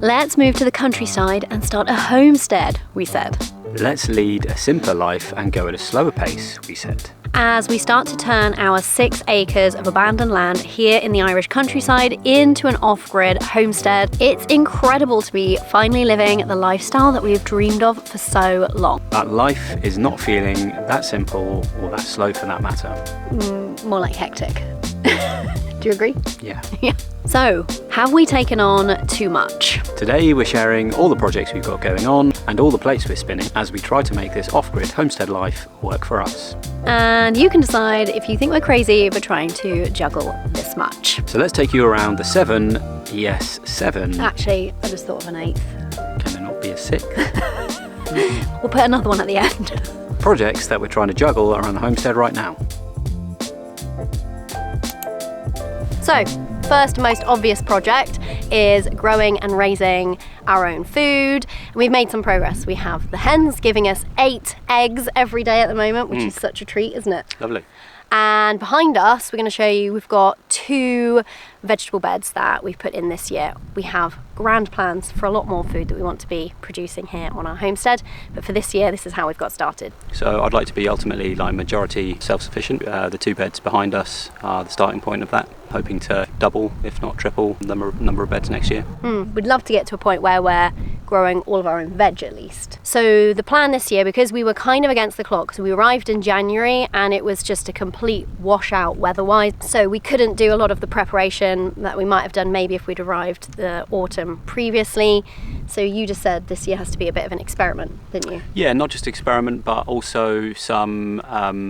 Let's move to the countryside and start a homestead, we said. Let's lead a simpler life and go at a slower pace, we said. As we start to turn our 6 acres of abandoned land here in the Irish countryside into an off-grid homestead, it's incredible to be finally living the lifestyle that we've dreamed of for so long. That life is not feeling that simple or that slow for that matter. More like hectic. Do you agree? Yeah. Yeah. So, have we taken on too much? Today we're sharing all the projects we've got going on and all the plates we're spinning as we try to make this off-grid homestead life work for us. And you can decide if you think we're crazy for trying to juggle this much. So let's take you around the 7. Actually, I just thought of an 8th. Can there not be a 6th? We'll put another one at the end. Projects that we're trying to juggle around the homestead right now. So, first most obvious project is growing and raising our own food. And we've made some progress. We have the hens giving us 8 eggs every day at the moment, which is such a treat, isn't it? Lovely. And behind us, we're going to show you, we've got 2 vegetable beds that we've put in this year. We have grand plans for a lot more food that we want to be producing here on our homestead. But for this year, this is how we've got started. So I'd like to be ultimately like majority self-sufficient. The 2 beds behind us are the starting point of that. Hoping to double, if not triple, the number of beds next year. We'd love to get to a point where we're growing all of our own veg at least. So the plan this year, because we were kind of against the clock, so we arrived in January and it was just a complete washout weather-wise. So we couldn't do a lot of the preparation that we might have done maybe if we'd arrived the autumn previously. So you just said this year has to be a bit of an experiment, didn't you? Yeah, not just experiment, but also some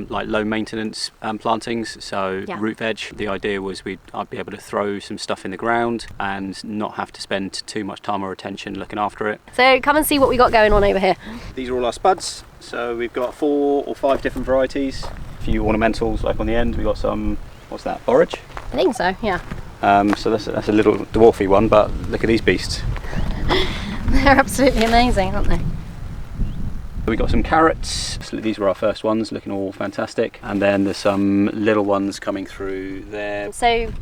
like low maintenance plantings. So root veg. The idea was I'd be able to throw some stuff in the ground and not have to spend too much time or attention looking after it. So come and see what we got going on over here. These are all our spuds. So we've got 4 or 5 different varieties. A few ornamentals like on the end. We've got some, what's that, borage? I think so, yeah. So that's a little dwarfy one, but look at these beasts. They're absolutely amazing, aren't they? We got some carrots. So these were our first ones, looking all fantastic. And then there's some little ones coming through there. So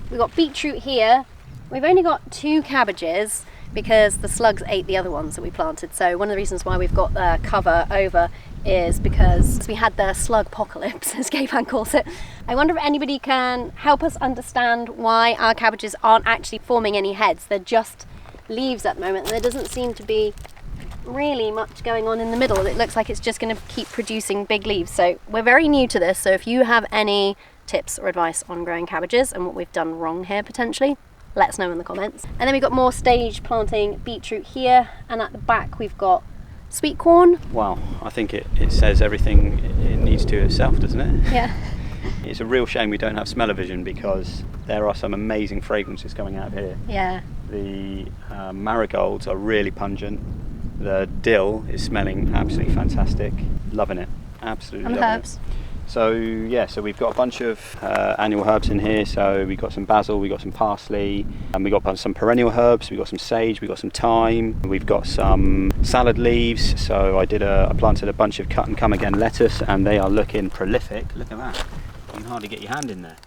we've got beetroot here. We've only got 2 cabbages because the slugs ate the other ones that we planted. So one of the reasons why we've got the cover over is because we had the slug apocalypse, as Gapan calls it. I wonder if anybody can help us understand why our cabbages aren't actually forming any heads. They're just leaves at the moment, and there doesn't seem to be really much going on in the middle. It looks like it's just going to keep producing big leaves. So we're very new to this, so if you have any tips or advice on growing cabbages and what we've done wrong here potentially, let us know in the comments. And then we've got more stage planting beetroot here, and at the back we've got sweet corn. Wow, I think it says everything it needs to itself, doesn't it? Yeah. It's a real shame we don't have smell-o-vision because there are some amazing fragrances coming out of here. Yeah. The marigolds are really pungent. The dill is smelling absolutely fantastic. Loving it. Absolutely And the loving herbs. it. So yeah, so we've got a bunch of annual herbs in here. So we've got some basil, we've got some parsley, and we've got some perennial herbs. We've got some sage, we've got some thyme, we've got some salad leaves. So I planted a bunch of cut and come again lettuce, and they are looking prolific. Look at that. You can hardly get your hand in there.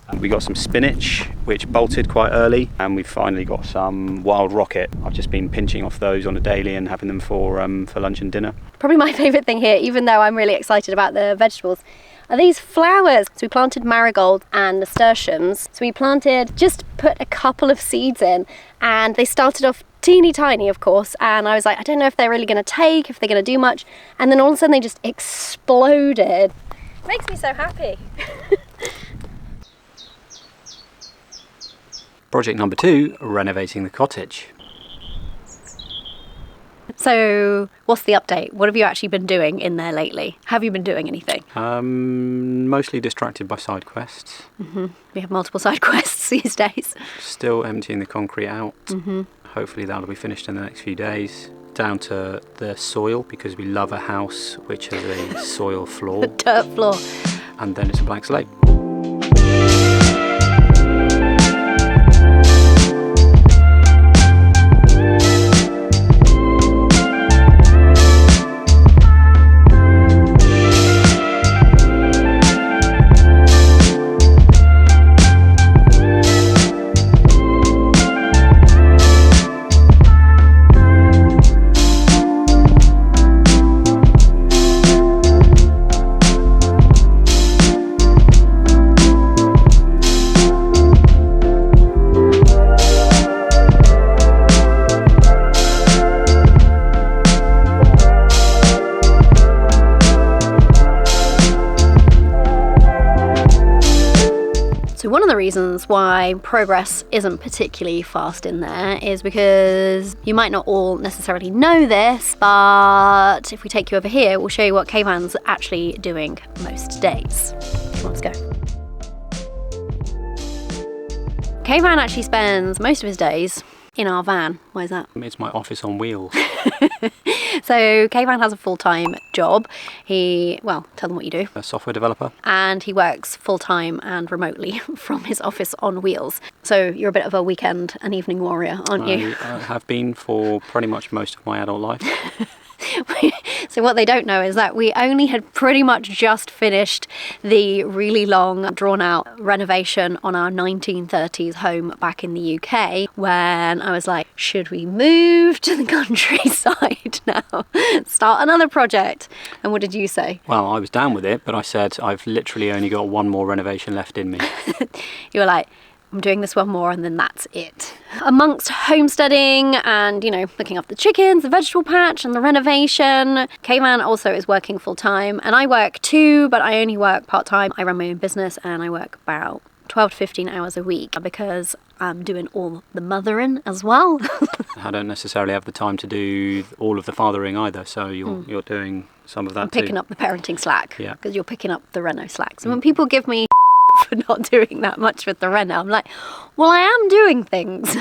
And we got some spinach, which bolted quite early, and we've finally got some wild rocket. I've just been pinching off those on a daily and having them for lunch and dinner. Probably my favourite thing here, even though I'm really excited about the vegetables, are these flowers. So we planted marigold and nasturtiums. So we put a couple of seeds in, and they started off teeny tiny, of course, and I was like, I don't know if they're really going to take, if they're going to do much, and then all of a sudden they just exploded. It makes me so happy. Project number 2, renovating the cottage. So what's the update? What have you actually been doing in there lately? Have you been doing anything? Mostly distracted by side quests. We have multiple side quests these days. Still emptying the concrete out. Hopefully that'll be finished in the next few days. Down to the soil, because we love a house which has a soil floor. Dirt floor. And then it's a blank slate. reasons why progress isn't particularly fast in there is because you might not all necessarily know this, but if we take you over here, we'll show you what Kayvan's actually doing most days. Let's go. Kayvan actually spends most of his days in our van. Why is that? It's my office on wheels. So Kayvan has a full-time job. Well, tell them what you do. A software developer. And he works full-time and remotely from his office on wheels. So you're a bit of a weekend and evening warrior, aren't you? I have been for pretty much most of my adult life. So what they don't know is that we only had pretty much just finished the really long, drawn-out renovation on our 1930s home back in the UK when I was like, should we move to the countryside now? Start another project. And what did you say? Well, I was down with it, but I said I've literally only got one more renovation left in me. You were like, I'm doing this one more and then that's it. Amongst homesteading and, looking after the chickens, the vegetable patch and the renovation, Kayvan also is working full time, and I work too, but I only work part time. I run my own business and I work about 12 to 15 hours a week because I'm doing all the mothering as well. I don't necessarily have the time to do all of the fathering either, so you're doing some of that I'm picking up the parenting slack, because you're picking up the reno slack. So when people give me for not doing that much with the reno, I'm like, well, I am doing things.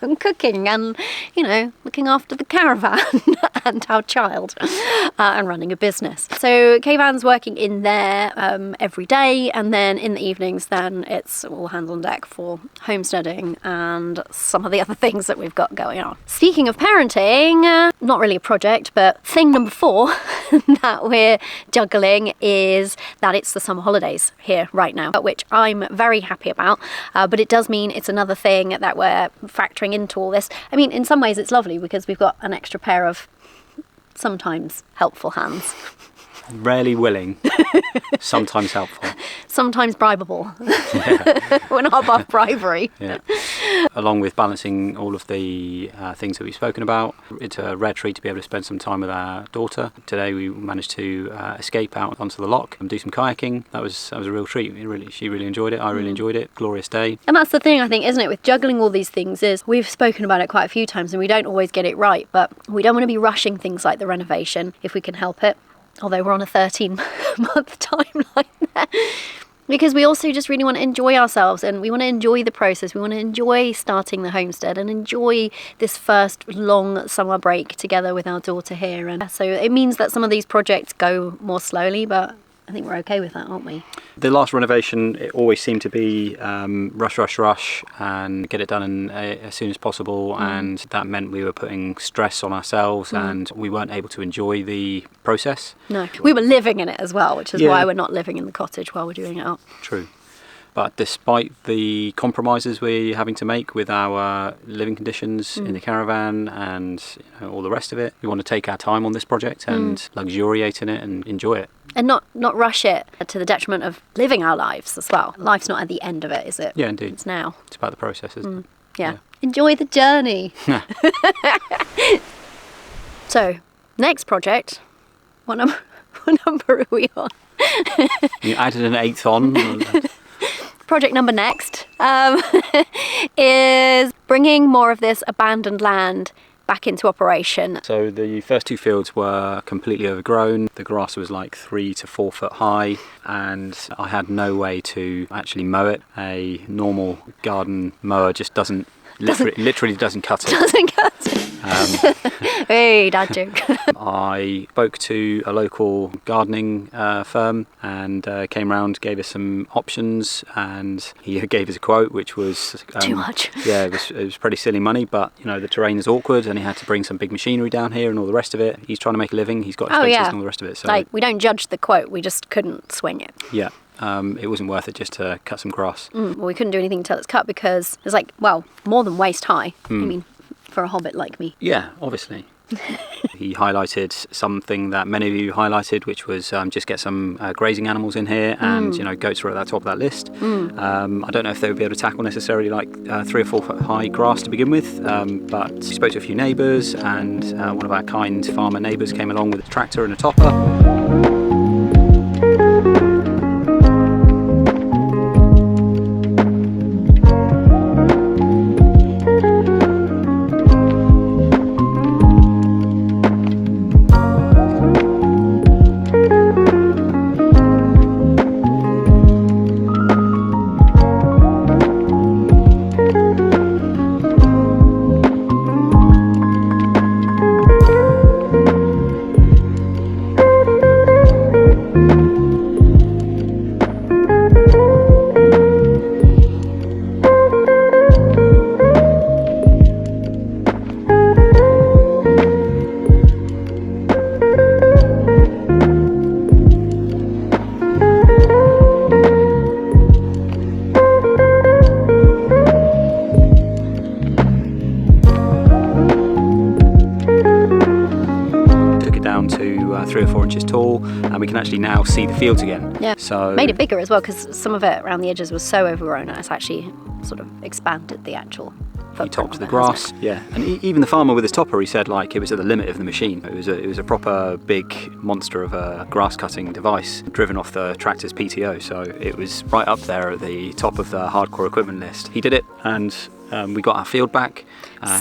I'm cooking and, looking after the caravan and our child and running a business. So Kayvan's working in there every day, and then in the evenings then it's all hands on deck for homesteading and some of the other things that we've got going on. Speaking of parenting, not really a project, but thing number 4 that we're juggling is that it's the summer holidays here right now, which I'm very happy about, but it does mean it's another thing that we're factoring into all this. I mean, in some ways it's lovely because we've got an extra pair of sometimes helpful hands. Rarely willing, sometimes helpful. Sometimes bribable. We're not above bribery. Yeah. Along with balancing all of the things that we've spoken about, it's a rare treat to be able to spend some time with our daughter. Today we managed to escape out onto the loch and do some kayaking. That was a real treat. She really enjoyed it. I really enjoyed it. Glorious day. And that's the thing, I think, isn't it, with juggling all these things, is we've spoken about it quite a few times and we don't always get it right, but we don't want to be rushing things like the renovation if we can help it. Although we're on a 13-month timeline there. Because we also just really want to enjoy ourselves and we want to enjoy the process. We want to enjoy starting the homestead and enjoy this first long summer break together with our daughter here. And so it means that some of these projects go more slowly, but I think we're okay with that, aren't we? The last renovation, it always seemed to be rush and get it done as soon as possible, and that meant we were putting stress on ourselves and we weren't able to enjoy the process. No, we were living in it as well, which is why we're not living in the cottage while we're doing it up. True. But despite the compromises we're having to make with our living conditions in the caravan and all the rest of it, we want to take our time on this project and luxuriate in it and enjoy it. And not rush it to the detriment of living our lives as well. Life's not at the end of it, is it? Yeah, indeed. It's now. It's about the process, isn't it? Yeah. Enjoy the journey. So, next project. What number are we on? You added an 8th on. Project number next is bringing more of this abandoned land back into operation. So the first 2 fields were completely overgrown. The grass was like 3 to 4 foot high and I had no way to actually mow it. A normal garden mower just literally doesn't cut it. Doesn't cut it. Hey, dad joke. I spoke to a local gardening firm and came round, gave us some options, and he gave us a quote which was too much. Yeah, it was pretty silly money, but the terrain is awkward and he had to bring some big machinery down here and all the rest of it. He's trying to make a living, he's got expenses and all the rest of it. So we don't judge the quote, we just couldn't swing it. Yeah. It wasn't worth it just to cut some grass. Well, we couldn't do anything until it's cut because it's more than waist high. I mean, for a hobbit like me. Yeah, obviously. He highlighted something that many of you highlighted, which was just get some grazing animals in here, and goats are at the top of that list. I don't know if they would be able to tackle necessarily 3 or 4 foot high grass to begin with, but we spoke to a few neighbours, and one of our kind farmer neighbours came along with a tractor and a topper. down to 3 or 4 inches tall, and we can actually now see the fields again. Yeah, so made it bigger as well, because some of it around the edges was so overgrown that it's actually sort of expanded the actual he topped the grass, yeah, and even the farmer with his topper, he said like it was at the limit of the machine. It was a proper big monster of a grass cutting device driven off the tractor's PTO, so it was right up there at the top of the hardcore equipment list. He did it, and we got our field back.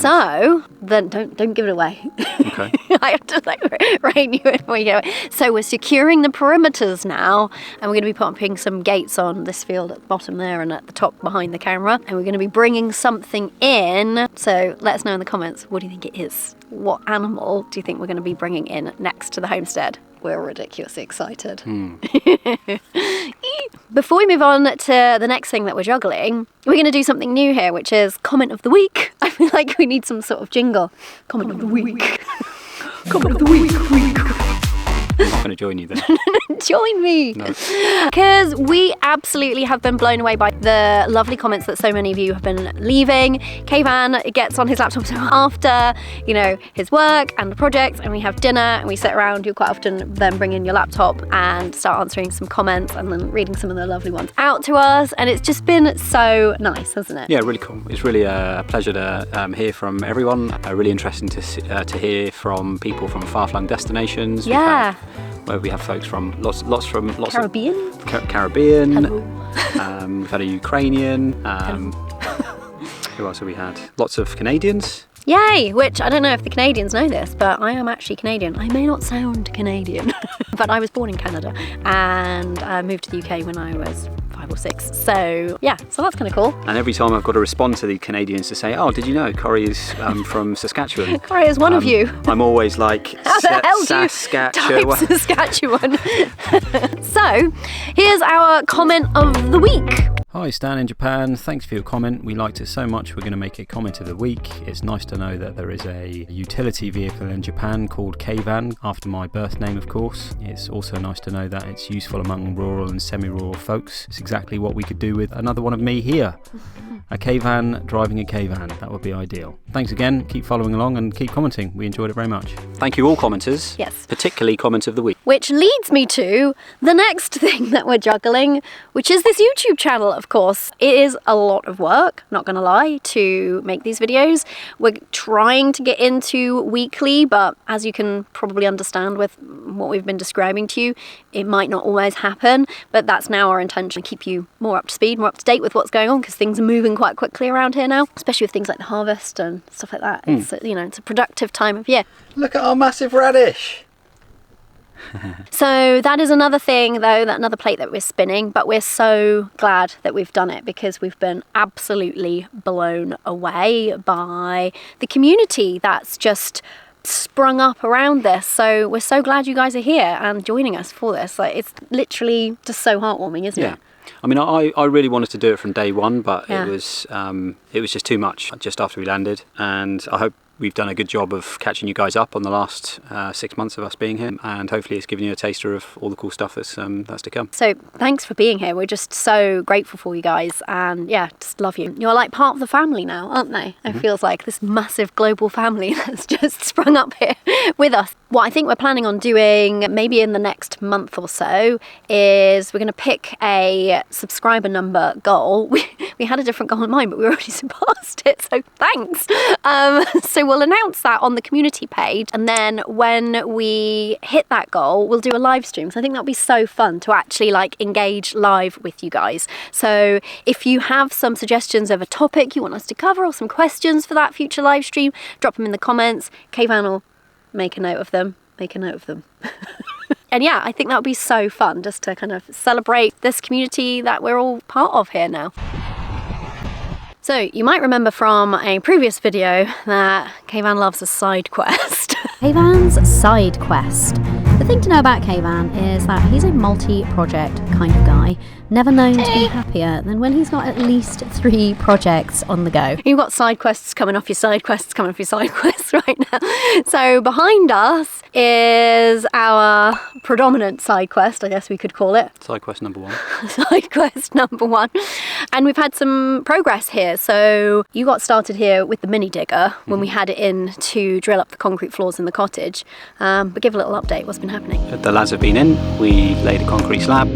So then don't give it away. Okay. I have to like rein you in before you go. So we're securing the perimeters now, and we're going to be popping some gates on this field at the bottom there and at the top behind the camera, and we're going to be bringing something in. So let us know in the comments, what do you think it is? What animal do you think we're going to be bringing in next to the homestead? We're ridiculously excited. Before we move on to the next thing that we're juggling, we're going to do something new here, which is comment of the week. I feel like we need some sort of jingle. Comment of the week. Comment of the week. I'm not going to join you then. Join me. Because we absolutely have been blown away by the lovely comments that so many of you have been leaving. Kayvan gets on his laptop after, his work and the projects, and we have dinner and we sit around. You quite often then bring in your laptop and start answering some comments and then reading some of the lovely ones out to us. And it's just been so nice, hasn't it? Yeah, really cool. It's really a pleasure to hear from everyone. Really interesting to hear from people from far-flung destinations. Yeah. Where we have folks from lots Caribbean. of Caribbean. Hello. We've had a Ukrainian. Who else have we had? Lots of Canadians. Yay! Which I don't know if the Canadians know this, but I am actually Canadian. I may not sound Canadian, but I was born in Canada and I moved to the UK when I was 5 or 6. So yeah, so that's kind of cool. And every time I've got to respond to the Canadians to say, oh, did you know Corrie is from Saskatchewan? Corrie is one of you. I'm always like, how the hell do you Saskatchewan. type Saskatchewan? So here's our comment of the week. Hi, Stan in Japan. Thanks for your comment. We liked it so much, we're going to make it comment of the week. It's nice to know that there is a utility vehicle in Japan called K-Van, after my birth name, of course. It's also nice to know that it's useful among rural and semi-rural folks. It's exactly what we could do with another one of me here. A K-Van driving a K-Van. That would be ideal. Thanks again. Keep following along and keep commenting. We enjoyed it very much. Thank you all commenters. Yes. Particularly comment of the week. Which leads me to the next thing that we're juggling, which is this YouTube channel, of course. It is a lot of work, not gonna lie, to make these videos. We're trying to get into weekly, but as you can probably understand with what we've been describing to you, it might not always happen, but that's now our intention, to keep you more up to speed, more up to date with what's going on, because things are moving quite quickly around here now, especially with things like the harvest and stuff like that. It's it's a productive time of year. Look at our massive radish. So that is another thing, though, another plate that we're spinning, but we're so glad that we've done it, because we've been absolutely blown away by the community that's just sprung up around this. So we're so glad you guys are here and joining us for this. Like, it's literally just so heartwarming, isn't it? I mean, I really wanted to do it from day one, but it was just too much just after we landed, and I hope we've done a good job of catching you guys up on the last 6 months of us being here, and hopefully it's given you a taster of all the cool stuff that's to come. So thanks for being here. We're just so grateful for you guys, and yeah, just love you. You're like part of the family now, aren't they? It feels like this massive global family that's just sprung up here with us. What I think we're planning on doing maybe in the next month or so is we're going to pick a subscriber number goal. We had a different goal in mind, but we already surpassed it, so thanks. So we'll announce that on the community page, and then when we hit that goal, we'll do a live stream. So I think that'll be so fun to actually like engage live with you guys. So if you have some suggestions of a topic you want us to cover, or some questions for that future live stream, drop them in the comments. Kayvan will make a note of them. And yeah, I think that would be so fun, just to kind of celebrate this community that we're all part of here now. So you might remember from a previous video that Kayvan loves a side quest. Kayvan's side quest. The thing to know about Kayvan is that he's a multi-project kind of guy. never known to be happier than when he's got at least 3 projects on the go. You've got side quests coming off your side quests coming off your side quests right now. So behind us is our predominant side quest, I guess we could call it. Side quest number 1. Side quest number 1. And we've had some progress here. So you got started here with the mini digger when we had it in to drill up the concrete floors in the cottage. But give a little update, what's been happening? The lads have been in, we laid a concrete slab.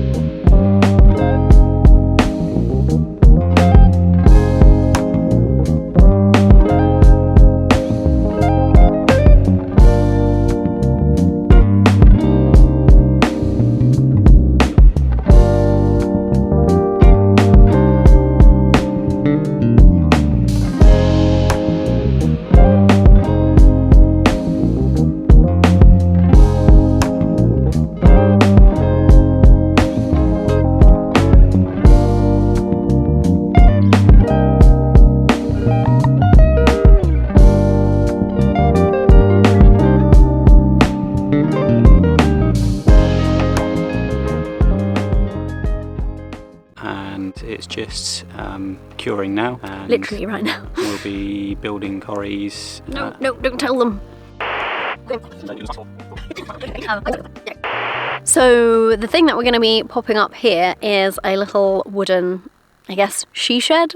It's just curing now. And literally right now. We'll be building corries. No, don't tell them. So the thing that we're going to be popping up here is a little wooden, I guess, she shed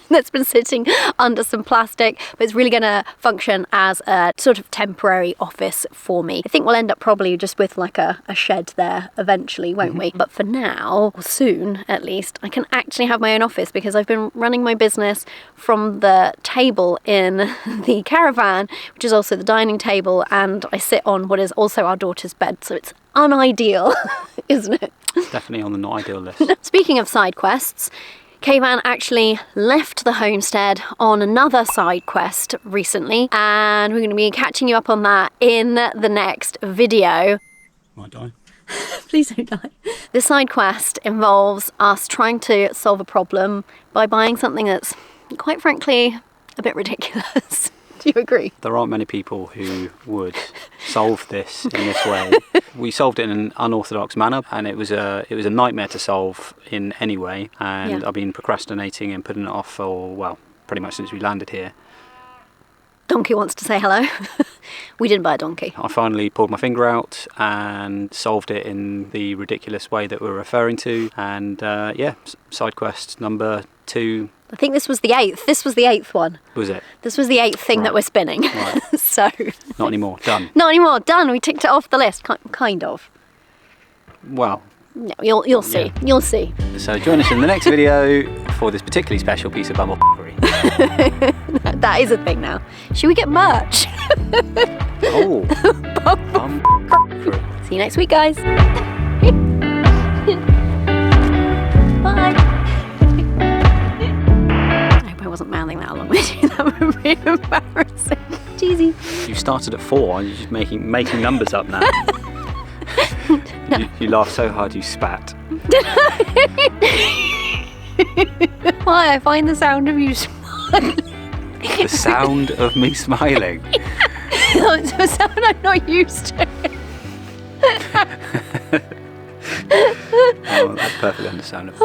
that's been sitting under some plastic, but it's really going to function as a sort of temporary office for me. I think we'll end up probably just with like a shed there eventually, won't we? But for now, or soon at least, I can actually have my own office because I've been running my business from the table in the caravan, which is also the dining table, and I sit on what is also our daughter's bed, so it's unideal, isn't it? It's definitely on the not ideal list. Speaking of side quests, Kayvan actually left the homestead on another side quest recently, and we're going to be catching you up on that in the next video. Might die. Please don't die. This side quest involves us trying to solve a problem by buying something that's, quite frankly, a bit ridiculous. Do you agree? There aren't many people who would solve this in this way. We solved it in an unorthodox manner, and it was a nightmare to solve in any way. And I've been procrastinating and putting it off for, well, pretty much since we landed here. Donkey wants to say hello. We didn't buy a donkey. I finally pulled my finger out and solved it in the ridiculous way that we're referring to. And yeah, side quest number 2. I think this was the 8th. This was the 8th one. Was it? This was the 8th thing that we're spinning. Right. So. Not anymore. Done. Not anymore. Done. We ticked it off the list. Kind of. Well. No, you'll see. Yeah. You'll see. So join us in the next video for this particularly special piece of bumblefuckery. That is a thing now. Should we get merch? Oh. See you next week, guys. Bye. I hope I wasn't mouthing that along with you. That would be embarrassing. Cheesy. You started at 4 and you're just making numbers up now. No. You laughed so hard you spat. Did I? Why? I find the sound of you smiling. The sound of me smiling? It's a sound I'm not used to. Oh, that's perfectly understandable.